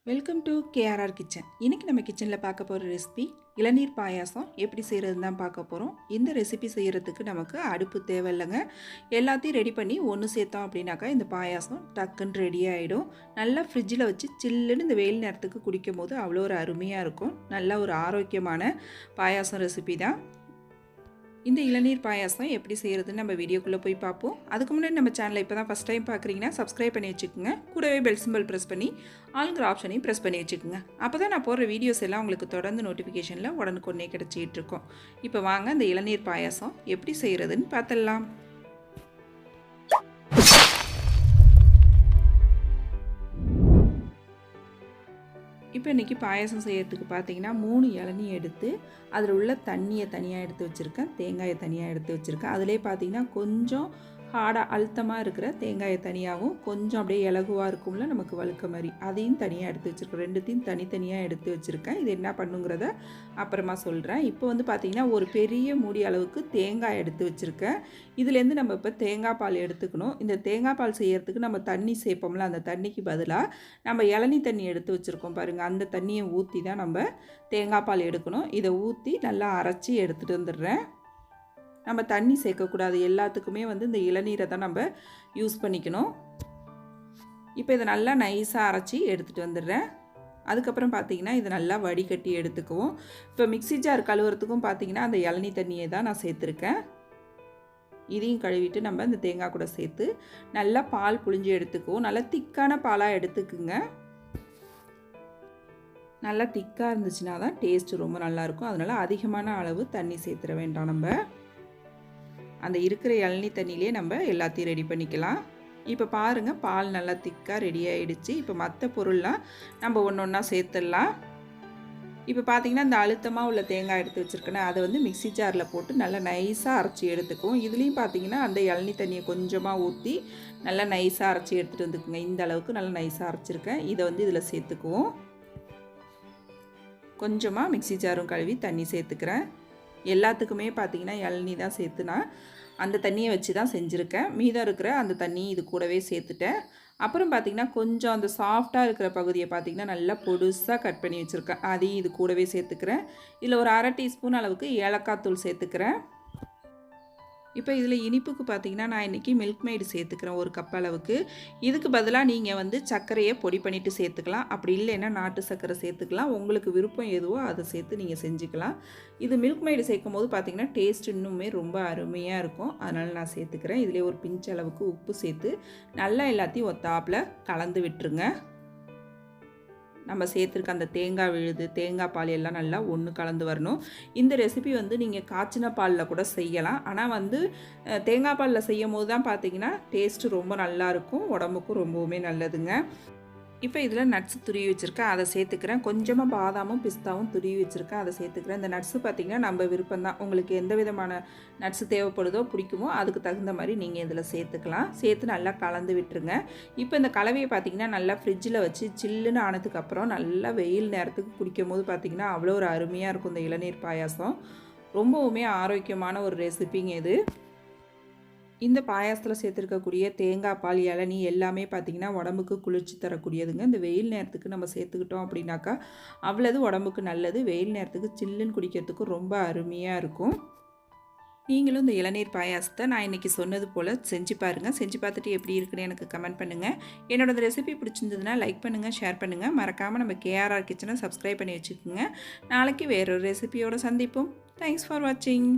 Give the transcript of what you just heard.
Welcome to KRR kitchen. இன்றைக்கி நம்ம கிச்சனில் பார்க்க போகிற ரெசிபி இளநீர் பாயாசம் எப்படி செய்கிறதுன்னு தான் பார்க்க போகிறோம். இந்த ரெசிபி செய்கிறதுக்கு நமக்கு அடுப்பு தேவையில்லைங்க. எல்லாத்தையும் ரெடி பண்ணி ஒன்று சேர்த்தோம் அப்படின்னாக்கா இந்த பாயாசம் டக்குன்னு ரெடி ஆகிடும். நல்லா ஃப்ரிட்ஜில் வச்சு சில்லுன்னு இந்த வெயில் நேரத்துக்கு குடிக்கும் போது அவ்வளோ ஒரு அருமையாக இருக்கும். நல்ல ஒரு ஆரோக்கியமான பாயாசம் ரெசிபி தான். இந்த இளநீர் பாயாசம் எப்படி செய்கிறதுன்னு நம்ம வீடியோக்குள்ளே போய் பார்ப்போம். அதுக்கு முன்னாடி நம்ம சேனலை இப்போ தான் ஃபஸ்ட் டைம் பார்க்குறீங்கன்னா சப்ஸ்கிரைப் பண்ணி வச்சுக்கோங்க. கூடவே பெல் சிம்பிள் ப்ரெஸ் பண்ணி ஆளுங்கிற ஆப்ஷனையும் ப்ரெஸ் பண்ணி வச்சுக்கோங்க. அப்போ தான் நான் போடுற வீடியோஸ் எல்லாம் உங்களுக்கு தொடர்ந்து நோட்டிஃபிகேஷனில் உடனுக்குடனே கிடச்சிட்டு இருக்கோம். இப்போ வாங்க இந்த இளநீர் பாயாசம் எப்படி செய்கிறதுன்னு பார்த்துடலாம். இப்போ இன்றைக்கி பாயாசம் செய்கிறதுக்கு பார்த்தீங்கன்னா 3 இளநீ எடுத்து அதில் உள்ள தண்ணியை தனியாக எடுத்து வச்சுருக்கேன், தேங்காயை தனியாக எடுத்து வச்சுருக்கேன். அதிலே பார்த்தீங்கன்னா கொஞ்சம் ஹார்டாக அழுத்தமாக இருக்கிற தேங்காயை தனியாகவும் கொஞ்சம் அப்படியே இலகுவாக இருக்கும்ல நமக்கு வழுக்க மாதிரி அதையும் தனியாக எடுத்து வச்சுருக்கேன். ரெண்டுத்தையும் தனித்தனியாக எடுத்து வச்சுருக்கேன். இது என்ன பண்ணுங்கிறத அப்புறமா சொல்கிறேன். இப்போ வந்து பார்த்திங்கன்னா ஒரு பெரிய மூடி அளவுக்கு தேங்காய் எடுத்து வச்சுருக்கேன். இதுலேருந்து நம்ம இப்போ தேங்காய் பால் எடுத்துக்கணும். இந்த தேங்காய் பால் செய்கிறதுக்கு நம்ம தண்ணி சேர்ப்போம்ல, அந்த தண்ணிக்கு பதிலாக நம்ம இளநீ தண்ணி எடுத்து வச்சுருக்கோம் பாருங்கள். அந்த தண்ணியை ஊற்றி தான் நம்ம தேங்காய் பால் எடுக்கணும். இதை ஊற்றி நல்லா அரைச்சி எடுத்துகிட்டு வந்துடுறேன். நம்ம தண்ணி சேர்க்கக்கூடாது, எல்லாத்துக்குமே வந்து இந்த இளநீரை தான் நம்ம யூஸ் பண்ணிக்கணும். இப்போ இதை நல்லா நைஸாக அரைச்சி எடுத்துகிட்டு வந்துடுறேன். அதுக்கப்புறம் பார்த்திங்கன்னா இதை நல்லா வடிகட்டி எடுத்துக்குவோம். இப்போ மிக்ஸி ஜார் கழுவுறதுக்கும் பார்த்திங்கன்னா அந்த இளநீ தண்ணியை தான் நான் சேர்த்துருக்கேன். இதையும் கழுவிட்டு நம்ம இந்த தேங்காய் கூட சேர்த்து நல்லா பால் புழிஞ்சு எடுத்துக்குவோம். நல்லா திக்கான பாலாக எடுத்துக்குங்க. நல்லா திக்காக இருந்துச்சுன்னா தான் டேஸ்ட்டு ரொம்ப நல்லாயிருக்கும். அதனால் அதிகமான அளவு தண்ணி சேர்த்துட வேண்டாம். நம்ம அந்த இருக்கிற இளநீ தண்ணியிலே நம்ம எல்லாத்தையும் ரெடி பண்ணிக்கலாம். இப்போ பாருங்கள், பால் நல்லா திக்காக ரெடி ஆகிடுச்சு. இப்போ மற்ற பொருள்லாம் நம்ம ஒன்று ஒன்றா சேர்த்துடலாம். இப்போ பார்த்திங்கன்னா இந்த அழுத்தமாக உள்ள தேங்காய் எடுத்து வச்சுருக்கேன்னா அதை வந்து மிக்ஸி ஜாரில் போட்டு நல்லா நைஸாக அரைச்சி எடுத்துக்குவோம். இதுலேயும் பார்த்திங்கன்னா அந்த இளநீ தண்ணியை கொஞ்சமாக ஊற்றி நல்லா நைஸாக அரைச்சி எடுத்துகிட்டு வந்துக்குங்க. இந்த அளவுக்கு நல்லா நைஸாக அரைச்சிருக்கேன். இதை வந்து இதில் சேர்த்துக்குவோம். கொஞ்சமாக மிக்ஸி ஜாரும் கழுவி தண்ணி சேர்த்துக்கிறேன். எல்லாத்துக்குமே பார்த்திங்கன்னா இளநீ தான் சேர்த்துனா அந்த தண்ணியை வச்சு தான் செஞ்சுருக்கேன். மீதம் இருக்கிற அந்த தண்ணி இது கூடவே சேர்த்துட்டேன். அப்புறம் பார்த்திங்கன்னா கொஞ்சம் அந்த சாஃப்டாக இருக்கிற பகுதியை பார்த்திங்கன்னா நல்லா பொடுசாக கட் பண்ணி வச்சுருக்கேன். அதையும் இது கூடவே சேர்த்துக்கிறேன். இதில் ஒரு 1/2 டீஸ்பூன் அளவுக்கு ஏலக்காய் தூள் சேர்த்துக்கிறேன். இப்போ இதில் இனிப்புக்கு பார்த்திங்கன்னா நான் இன்றைக்கி மில்க் மெய்டு சேர்த்துக்கிறேன் 1 கப் அளவுக்கு. இதுக்கு பதிலாக நீங்கள் வந்து சர்க்கரையை பொடி பண்ணிவிட்டு சேர்த்துக்கலாம். அப்படி இல்லைன்னா நாட்டு சர்க்கரை சேர்த்துக்கலாம். உங்களுக்கு விருப்பம் எதுவோ அதை சேர்த்து நீங்கள் செஞ்சுக்கலாம். இது மில்க் மெய்டு சேர்க்கும் போது பார்த்திங்கன்னா டேஸ்ட் இன்னுமே ரொம்ப அருமையாக இருக்கும். அதனால் நான் சேர்த்துக்கிறேன். இதிலே ஒரு பிஞ்ச் அளவுக்கு உப்பு சேர்த்து நல்லா எல்லாத்தையும் ஒத்தாப்பில் கலந்து விட்டுருங்க. நம்ம சேர்த்துருக்க அந்த தேங்காய் விழுது, தேங்காய் பால் எல்லாம் நல்லா ஒன்று கலந்து வரணும். இந்த ரெசிபி வந்து நீங்கள் காய்ச்சின பாலில் கூட செய்யலாம். ஆனால் வந்து தேங்காய் பாலில் செய்யும் போது தான் பார்த்திங்கன்னா டேஸ்ட்டு ரொம்ப நல்லாயிருக்கும், உடம்புக்கும் ரொம்பவுமே நல்லதுங்க. இப்போ இதில் நட்ஸ் துருவி வச்சுருக்கேன், அதை சேர்த்துக்கிறேன். கொஞ்சமாக பாதாமும் பிஸ்தாவும் துருவி வச்சுருக்கேன், அதை சேர்த்துக்கிறேன். இந்த நட்ஸு பார்த்திங்கன்னா நம்ம விருப்பம் தான். உங்களுக்கு எந்த விதமான நட்ஸு தேவைப்படுதோ பிடிக்குமோ அதுக்கு தகுந்த மாதிரி நீங்கள் இதில் சேர்த்துக்கலாம். சேர்த்து நல்லா கலந்து விட்டுருங்க. இப்போ இந்த கலவையை பார்த்திங்கன்னா நல்லா ஃப்ரிட்ஜில் வச்சு சில்லுன்னு ஆனதுக்கப்புறம் நல்லா வெயில் நேரத்துக்கு குடிக்கும் போது பார்த்திங்கன்னா அவ்வளோ ஒரு அருமையாக இருக்கும் இந்த இளநீர் பாயாசம். ரொம்பவுமே ஆரோக்கியமான ஒரு ரெசிபிங்க இது. இந்த பாயாசத்தில் சேர்த்துருக்கக்கூடிய தேங்காய் பால், இளநீ எல்லாமே பார்த்திங்கன்னா உடம்புக்கு குளிர்ச்சி தரக்கூடியதுங்க. இந்த வெயில் நேரத்துக்கு நம்ம சேர்த்துக்கிட்டோம் அப்படின்னாக்கா அவ்வளவு உடம்புக்கு நல்லது. வெயில் நேரத்துக்கு சில்லுன்னு குடிக்கிறதுக்கு ரொம்ப அருமையாக இருக்கும். நீங்களும் இந்த இளநீர் பாயாசத்தை நான் இன்றைக்கி சொன்னது போல் செஞ்சு பாருங்கள். செஞ்சு பார்த்துட்டு எப்படி இருக்குன்னு எனக்கு கமெண்ட் பண்ணுங்கள். என்னோட இந்த ரெசிபி பிடிச்சிருந்ததுன்னா லைக் பண்ணுங்கள், ஷேர் பண்ணுங்கள். மறக்காமல் நம்ம கேஆர்ஆர் கிச்சனை சப்ஸ்கிரைப் பண்ணி வச்சுக்கோங்க. நாளைக்கு வேறொரு ரெசிபியோடு சந்திப்போம். தேங்க்ஸ் ஃபார் வாட்சிங்.